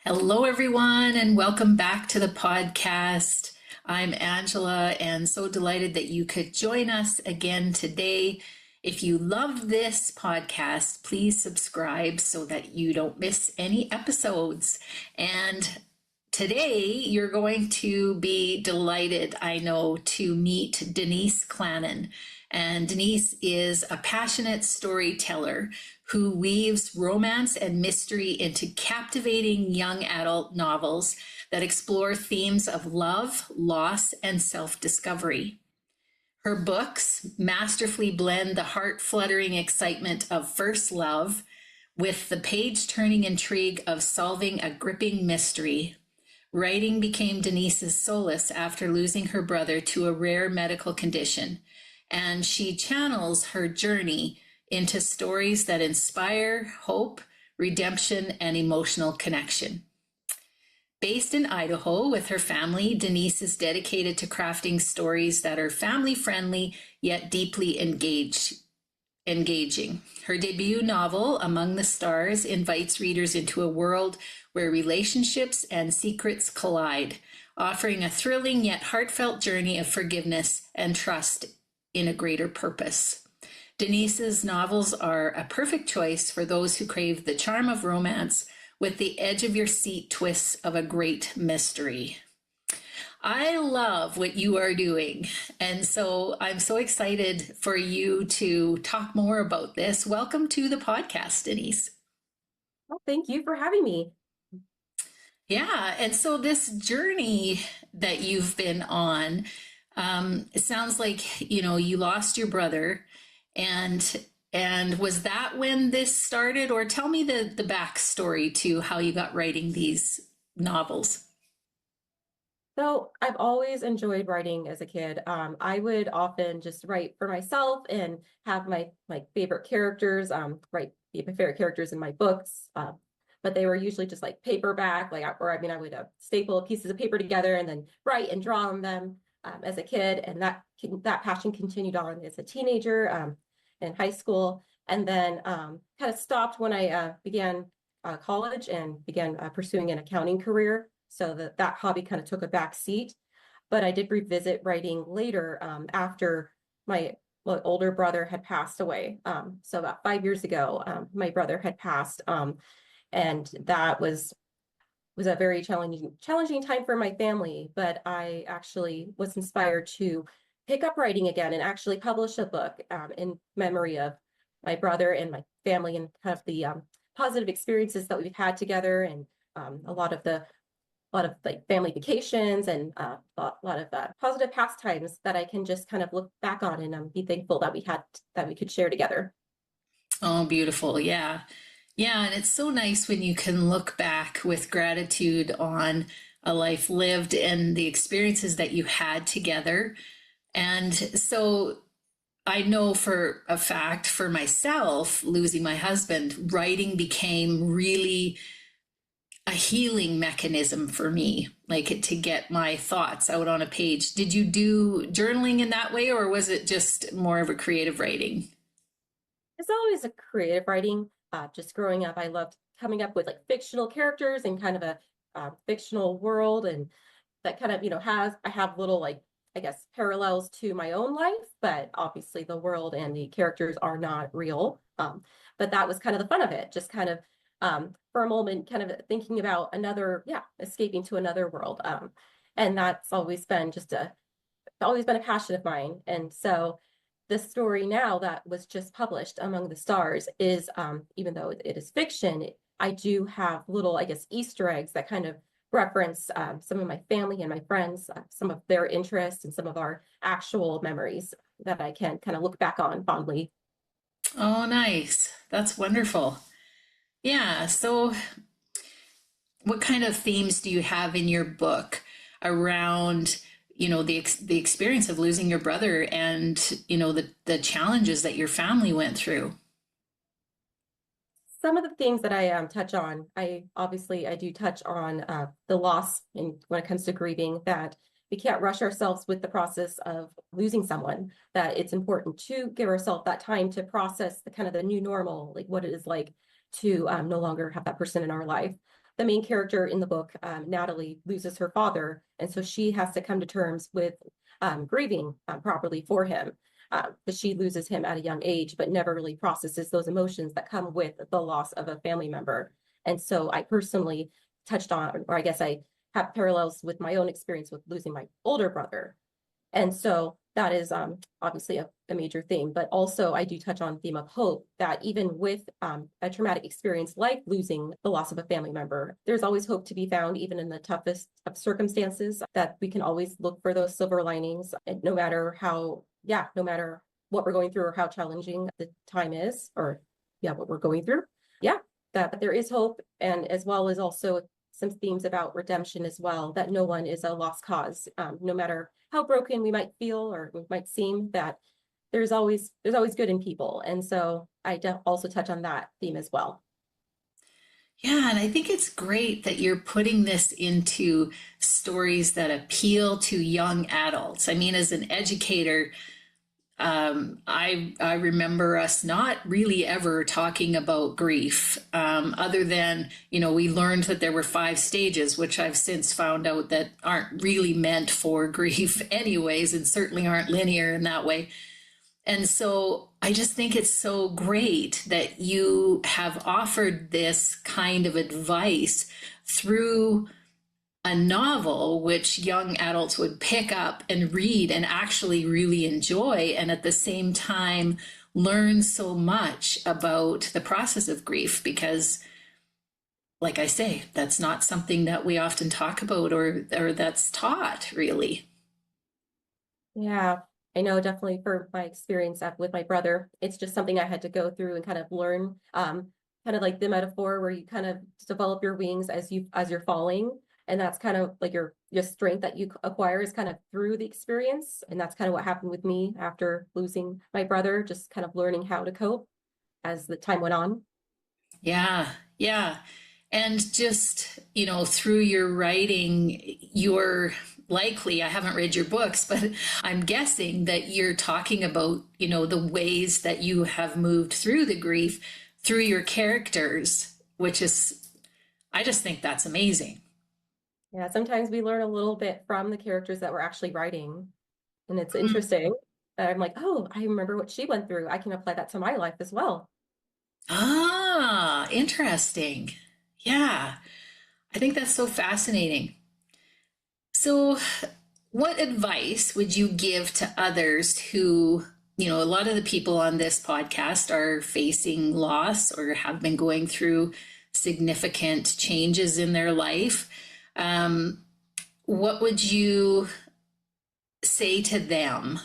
Hello, everyone, and welcome back to the podcast. I'm Angela, and so delighted that you could join us again today. If you love this podcast, please subscribe so that you don't miss any episodes. And today, you're going to be delighted, I know, to meet Denise Clanin. And Denise is a passionate storyteller who weaves romance and mystery into captivating young adult novels that explore themes of love, loss, and self-discovery. Her books masterfully blend the heart-fluttering excitement of first love with the page-turning intrigue of solving a gripping mystery. Writing became Denise's solace after losing her brother to a rare medical condition, and she channels her journey into stories that inspire hope, redemption, and emotional connection. Based in Idaho with her family, Denise is dedicated to crafting stories that are family-friendly yet deeply engaging. Her debut novel, Among the Stars, invites readers into a world where relationships and secrets collide, offering a thrilling yet heartfelt journey of forgiveness and trust in a greater purpose. Denise's novels are a perfect choice for those who crave the charm of romance with the edge-of-your-seat twists of a great mystery. I love what you are doing, and so I'm so excited for you to talk more about this. Welcome to the podcast, Denise. Well, thank you for having me. Yeah, and so this journey that you've been on, it sounds like, you lost your brother, and was that when this started? Or tell me the backstory to how you got writing these novels. So I've always enjoyed writing as a kid. I would often just write for myself and have my favorite characters, write my favorite characters in my books. But they were usually just like paperback, I would staple pieces of paper together and then write and draw on them as a kid. And that passion continued on as a teenager in high school, and then kind of stopped when I began college and began pursuing an accounting career. So that hobby kind of took a back seat. But I did revisit writing later after my older brother had passed away. So about 5 years ago, my brother had passed, and that was a very challenging time for my family. But I actually was inspired to pick up writing again and actually publish a book in memory of my brother and my family, and kind of the positive experiences that we've had together, and a lot of like family vacations, and a lot of positive pastimes that I can just kind of look back on and be thankful that we could share together. Oh, beautiful. Yeah. Yeah. And it's so nice when you can look back with gratitude on a life lived and the experiences that you had together. And so I know for a fact for myself, losing my husband, writing became really a healing mechanism for me, like to get my thoughts out on a page. Did you do journaling in that way, or was it just more of a creative writing? It's always a creative writing. Just growing up, I loved coming up with like fictional characters and kind of a fictional world, and that kind of I have little, like, I guess, parallels to my own life, but obviously the world and the characters are not real. But that was kind of the fun of it, just kind of for a moment, kind of thinking about escaping to another world. And that's always been a passion of mine. And so the story now that was just published, Among the Stars, is even though it is fiction, I do have little, I guess, Easter eggs that kind of reference some of my family and my friends, some of their interests and some of our actual memories that I can kind of look back on fondly. Oh, nice. That's wonderful. Yeah. So, what kind of themes do you have in your book around, the experience of losing your brother and, the challenges that your family went through? Some of the things that I touch on, I do touch on the loss, and when it comes to grieving, that we can't rush ourselves with the process of losing someone, that it's important to give ourselves that time to process the kind of the new normal, like what it is like to no longer have that person in our life. the main character in the book, Natalie, loses her father, and so she has to come to terms with grieving properly for him. Because she loses him at a young age, but never really processes those emotions that come with the loss of a family member. And so I personally touched on, or I guess I have parallels with my own experience with losing my older brother. And so that is obviously a major theme, but also I do touch on theme of hope, that even with a traumatic experience like losing the loss of a family member, there's always hope to be found, even in the toughest of circumstances, that we can always look for those silver linings, and no matter how, no matter what we're going through or how challenging the time is, or what we're going through. That there is hope, and as well as also some themes about redemption as well, that no one is a lost cause. No matter how broken we might feel or we might seem, that there's always good in people. And so I also touch on that theme as well. Yeah, and I think it's great that you're putting this into stories that appeal to young adults. I mean, as an educator, I remember us not really ever talking about grief, other than, we learned that there were 5 stages, which I've since found out that aren't really meant for grief anyways, and certainly aren't linear in that way. And so I just think it's so great that you have offered this kind of advice through a novel which young adults would pick up and read and actually really enjoy, and at the same time learn so much about the process of grief, because like I say, that's not something that we often talk about or that's taught really. Yeah, I know definitely for my experience with my brother, it's just something I had to go through and kind of learn, kind of like the metaphor where you kind of develop your wings as you're falling. And that's kind of like your strength that you acquire is kind of through the experience. And that's kind of what happened with me after losing my brother, just kind of learning how to cope as the time went on. Yeah, yeah. And just, through your writing, you're likely, I haven't read your books, but I'm guessing that you're talking about, the ways that you have moved through the grief through your characters, which is, I just think that's amazing. Yeah, sometimes we learn a little bit from the characters that we're actually writing. And it's interesting that I'm like, oh, I remember what she went through. I can apply that to my life as well. Ah, interesting. Yeah, I think that's so fascinating. So, what advice would you give to others who, a lot of the people on this podcast are facing loss or have been going through significant changes in their life? What would you say to them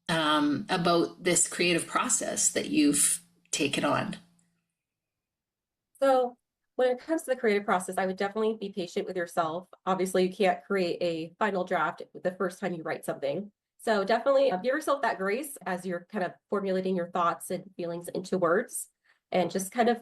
about this creative process that you've taken on? So when it comes to the creative process, I would definitely be patient with yourself. Obviously, you can't create a final draft the first time you write something. So definitely give yourself that grace as you're kind of formulating your thoughts and feelings into words, and just kind of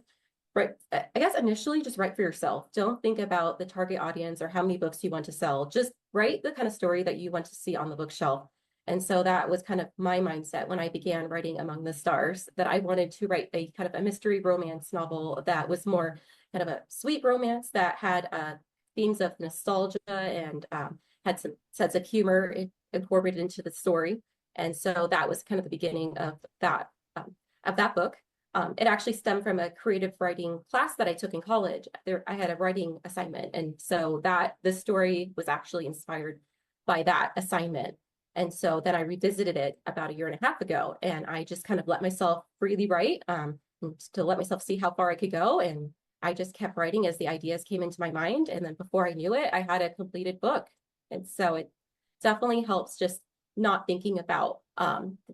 write, I guess initially just write for yourself. Don't think about the target audience or how many books you want to sell. Just write the kind of story that you want to see on the bookshelf. And so that was kind of my mindset when I began writing Among the Stars, that I wanted to write a kind of a mystery romance novel that was more kind of a sweet romance that had themes of nostalgia and had some sense of humor incorporated into the story. And so that was kind of the beginning of that book. It actually stemmed from a creative writing class that I took in college. I had a writing assignment, and so the story was actually inspired by that assignment. And so then I revisited it about a year and a half ago, and I just kind of let myself freely write, to let myself see how far I could go. And I just kept writing as the ideas came into my mind. And then before I knew it, I had a completed book. And so it definitely helps just not thinking about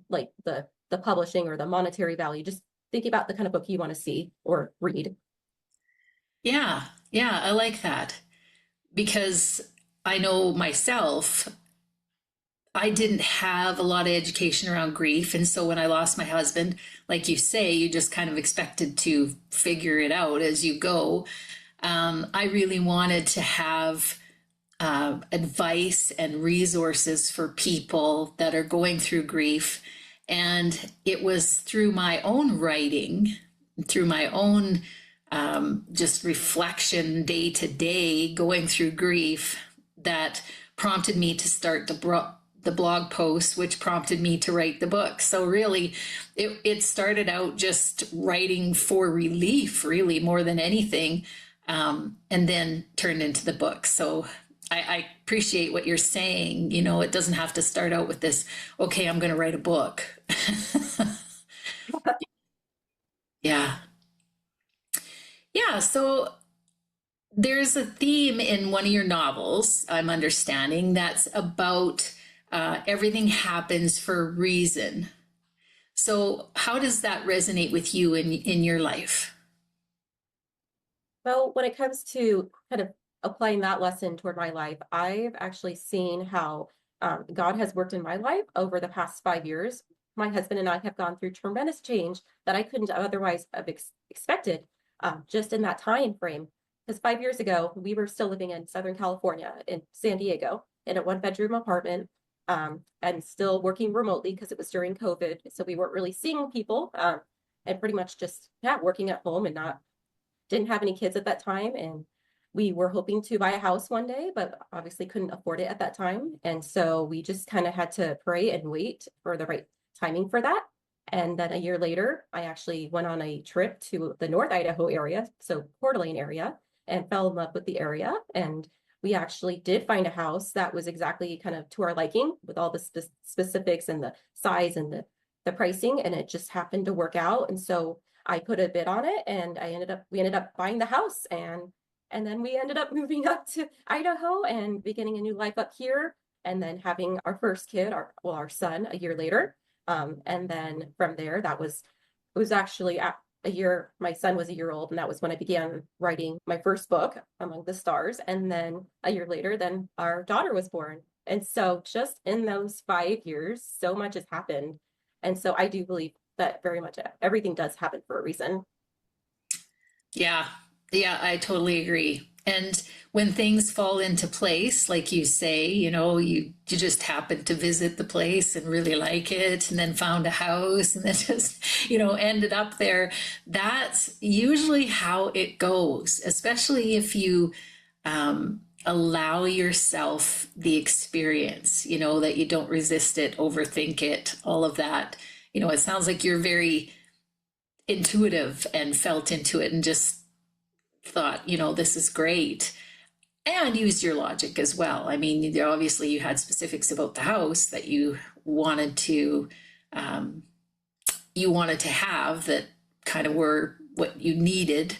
like the publishing or the monetary value, just thinking about the kind of book you want to see or read. Yeah, yeah, I like that because I know myself, I didn't have a lot of education around grief. And so when I lost my husband, like you say, you just kind of expected to figure it out as you go. I really wanted to have advice and resources for people that are going through grief. And it was through my own writing, through my own just reflection day to day going through grief that prompted me to start the blog post, which prompted me to write the book. So really, it started out just writing for relief, really, more than anything, and then turned into the book. So I appreciate what you're saying. You know, it doesn't have to start out with this, okay, I'm going to write a book. Yeah. Yeah. So there's a theme in one of your novels, I'm understanding, that's about everything happens for a reason. So, how does that resonate with you in your life? Well, when it comes to kind of applying that lesson toward my life, I've actually seen how God has worked in my life over the past 5 years. My husband and I have gone through tremendous change that I couldn't otherwise have expected just in that time frame. Because 5 years ago, we were still living in Southern California, in San Diego, in a one-bedroom apartment, and still working remotely because it was during COVID. So we weren't really seeing people, and pretty much just, yeah, working at home and not didn't have any kids at that time, and we were hoping to buy a house one day, but obviously couldn't afford it at that time. And so we just kind of had to pray and wait for the right timing for that. And then a year later, I actually went on a trip to the North Idaho area, so Coeur d'Alene area, and fell in love with the area. And we actually did find a house that was exactly kind of to our liking with all the specifics and the size and the pricing, and it just happened to work out. And so I put a bid on it, and we ended up buying the house, and then we ended up moving up to Idaho and beginning a new life up here, and then having our first kid, our son, a year later. And then from there, it was actually a year, my son was a year old, and that was when I began writing my first book, Among the Stars. And then a year later, then our daughter was born. And so just in those 5 years, so much has happened. And so I do believe that very much everything does happen for a reason. Yeah, yeah, I totally agree. And when things fall into place, like you say, you know, you just happened to visit the place and really like it, and then found a house, and then just, you know, ended up there. That's usually how it goes, especially if you allow yourself the experience, you know, that you don't resist it, overthink it, all of that. You know, it sounds like you're very intuitive and felt into it and just thought, you know, this is great, and used your logic as well. I mean, obviously you had specifics about the house that wanted to um, you wanted to have that kind of were what you needed.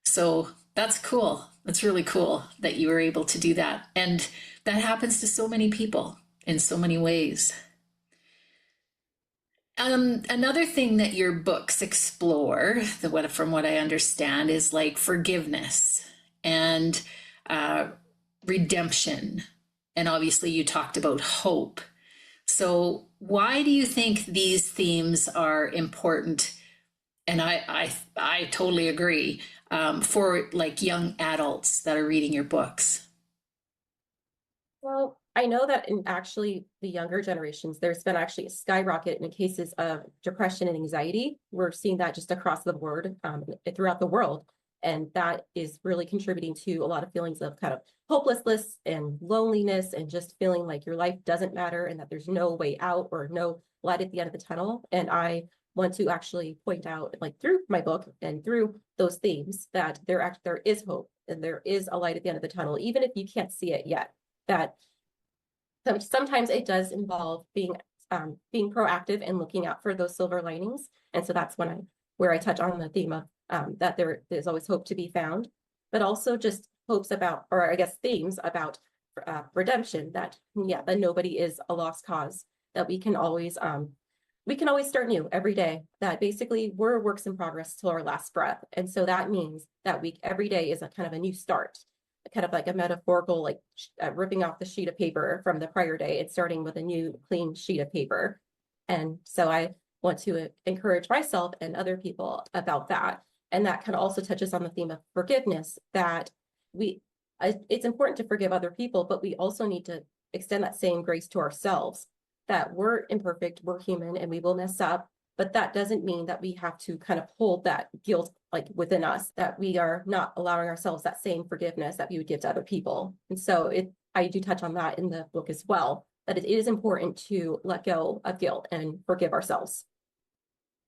So that's cool. That's really cool that you were able to do that, and that happens to so many people in so many ways. Another thing that your books explore, from what I understand, is like forgiveness and uh, redemption. And obviously, you talked about hope. So, why do you think these themes are important? And I totally agree, for like young adults that are reading your books. Well, I know that in actually the younger generations, there's been actually a skyrocket in cases of depression and anxiety. We're seeing that just across the board, throughout the world. And that is really contributing to a lot of feelings of kind of hopelessness and loneliness, and just feeling like your life doesn't matter and that there's no way out or no light at the end of the tunnel. And I want to actually point out, like through my book and through those themes, that there is hope and there is a light at the end of the tunnel, even if you can't see it yet. That sometimes it does involve being proactive and looking out for those silver linings. And so that's where I touch on the theme of that there's always hope to be found, but also just hopes about, or I guess themes about redemption, that, yeah, that nobody is a lost cause, that we can always start new every day, that basically we're works in progress till our last breath. And so that means that every day is a kind of a new start, kind of like a metaphorical, like ripping off the sheet of paper from the prior day and starting with a new clean sheet of paper. And so I want to encourage myself and other people about that. And that kind of also touches on the theme of forgiveness, that it's important to forgive other people, but we also need to extend that same grace to ourselves, that we're imperfect, we're human, and we will mess up. but that doesn't mean that we have to kind of hold that guilt like within us, that we are not allowing ourselves that same forgiveness that we would give to other people. And so I do touch on that in the book as well, that it is important to let go of guilt and forgive ourselves.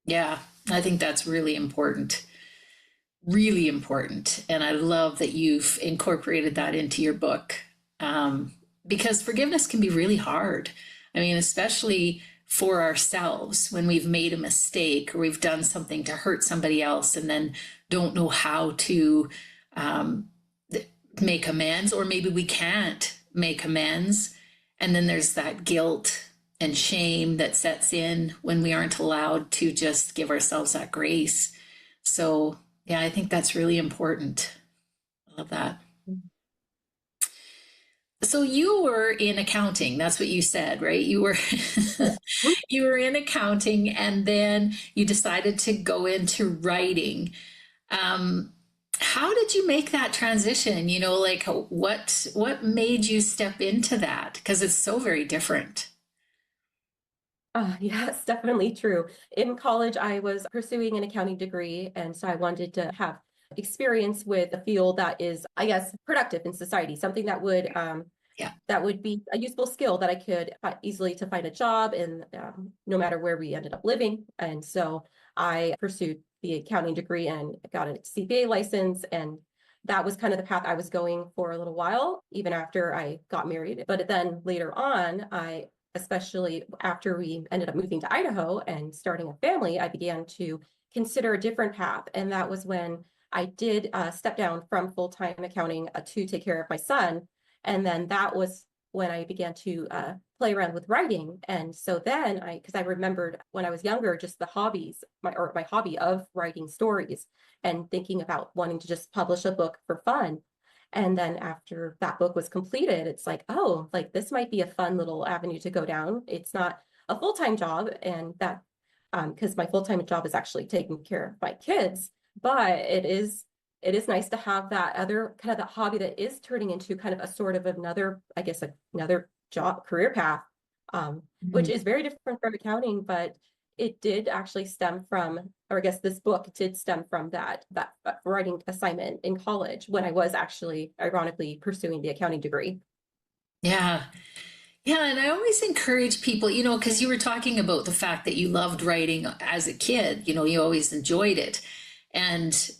Yeah, I think that's really important. Really important. And I love that you've incorporated that into your book, because forgiveness can be really hard. I mean, especially for ourselves when we've made a mistake or we've done something to hurt somebody else and then don't know how to um, make amends, or maybe we can't make amends. And then there's that guilt and shame that sets in when we aren't allowed to just give ourselves that grace. So, yeah, I think that's really important. I love that. So you were in accounting. That's what you said, right? You were you were in accounting and then you decided to go into writing. Um, how did you make that transition? You know, like what made you step into that? Because it's so very different. Yes, definitely true. In college, I was pursuing an accounting degree, and so I wanted to have experience with a field that is, I guess, productive in society, something Yeah. that would be a useful skill that I could easily to find a job in, no matter where we ended up living. And so I pursued the accounting degree and got a CPA license, and that was kind of the path I was going for a little while, even after I got married. But then later on, especially after we ended up moving to Idaho and starting a family, I began to consider a different path. And that was when I did step down from full-time accounting to take care of my son. And then that was when I began to play around with writing. And so then because I remembered when I was younger, just the my hobby of writing stories and thinking about wanting to just publish a book for fun. And then after that book was completed, it's like, oh, like this might be a fun little avenue to go down. It's not a full-time job, and that because my full-time job is actually taking care of my kids, but it is nice to have that other kind of that hobby that is turning into kind of a sort of another, I guess, another job career path, which Mhm. is very different from accounting, but it did actually stem from, or I guess this book did stem from that writing assignment in college when I was actually ironically pursuing the accounting degree. Yeah. Yeah, and I always encourage people, you know, because you were talking about the fact that you loved writing as a kid, you know, you always enjoyed it. And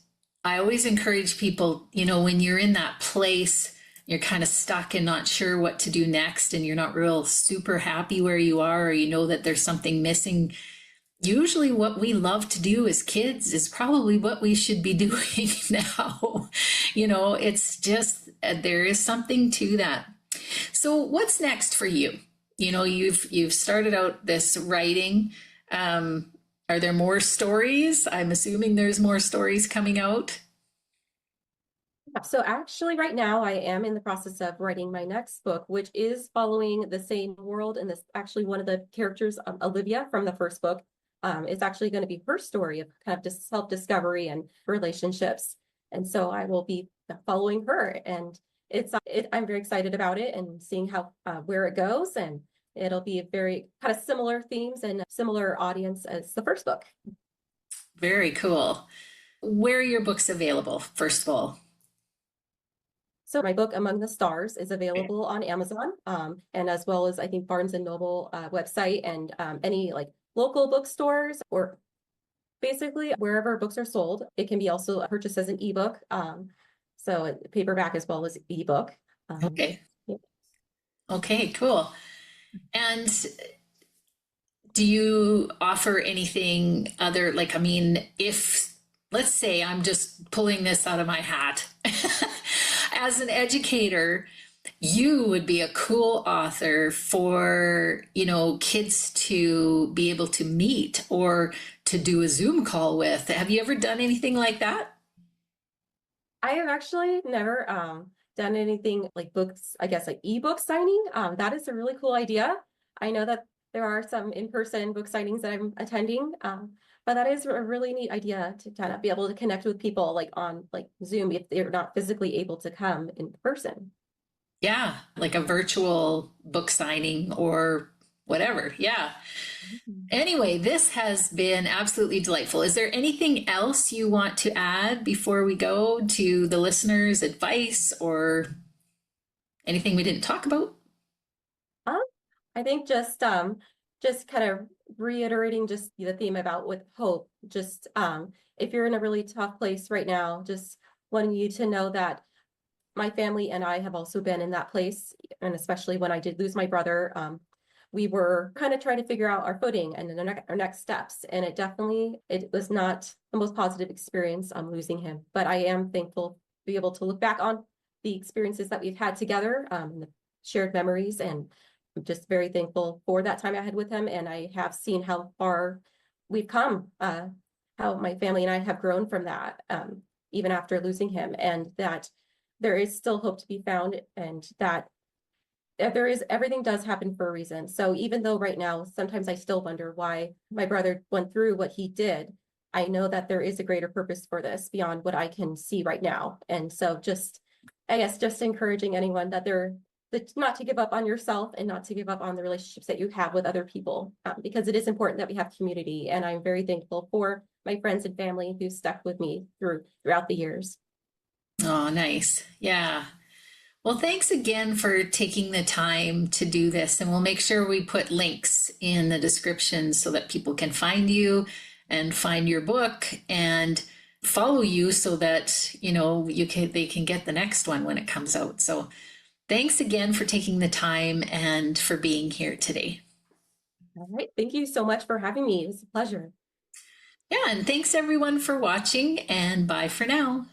I always encourage people, you know, when you're in that place, you're kind of stuck and not sure what to do next, and you're not real super happy where you are, or you know that there's something missing. Usually, what we love to do as kids is probably what we should be doing now. You know, it's just, there is something to that. So what's next for you? You know, you've started out this writing. Um, are there more stories? I'm assuming there's more stories coming out. So actually right now I am in the process of writing my next book, which is following the same world. And this actually one of the characters, Olivia from the first book, is actually going to be her story of kind of just self-discovery and relationships. And so I will be following her, and I'm very excited about it and seeing how where it goes. And it'll be a very kind of similar themes and similar audience as the first book. Very cool. Where are your books available, first of all? So my book, Among the Stars, is available on Amazon, and as well as I think Barnes and Noble website, and any like local bookstores, or basically wherever books are sold. It can be also purchased as an ebook, so paperback as well as ebook. Um, Okay. yeah. Okay, cool. And do you offer anything other, like, I mean, if, let's say I'm just pulling this out of my hat, as an educator, you would be a cool author for, you know, kids to be able to meet or to do a Zoom call with. Have you ever done anything like that? I have actually never done anything like books, I guess like ebook signing. That is a really cool idea. I know that there are some in-person book signings that I'm attending, but that is a really neat idea to kind of be able to connect with people like on like Zoom if they're not physically able to come in person. Yeah, like a virtual book signing, or whatever. Yeah. Mhm. Anyway, this has been absolutely delightful. Is there anything else you want to add before we go to the listeners' advice or anything we didn't talk about? Um, I think just kind of reiterating just the theme about with hope, just if you're in a really tough place right now, just wanting you to know that my family and I have also been in that place. And especially when I did lose my brother, we were kind of trying to figure out our footing and then our next steps. And it was not the most positive experience losing him. But I am thankful to be able to look back on the experiences that we've had together, and the shared memories. And I'm just very thankful for that time I had with him. And I have seen how far we've come, how my family and I have grown from that, even after losing him, and that there is still hope to be found, and that there is everything does happen for a reason. So even though right now sometimes I still wonder why my brother went through what he did, I know that there is a greater purpose for this beyond what I can see right now. And so just, I guess, just encouraging anyone that not to give up on yourself and not to give up on the relationships that you have with other people, because it is important that we have community. And I'm very thankful for my friends and family who stuck with me throughout the years. Oh, nice. Yeah. Well, thanks again for taking the time to do this. And we'll make sure we put links in the description so that people can find you and find your book and follow you so that, they can get the next one when it comes out. So thanks again for taking the time and for being here today. All right. Thank you so much for having me. It was a pleasure. Yeah, and thanks everyone for watching, and bye for now.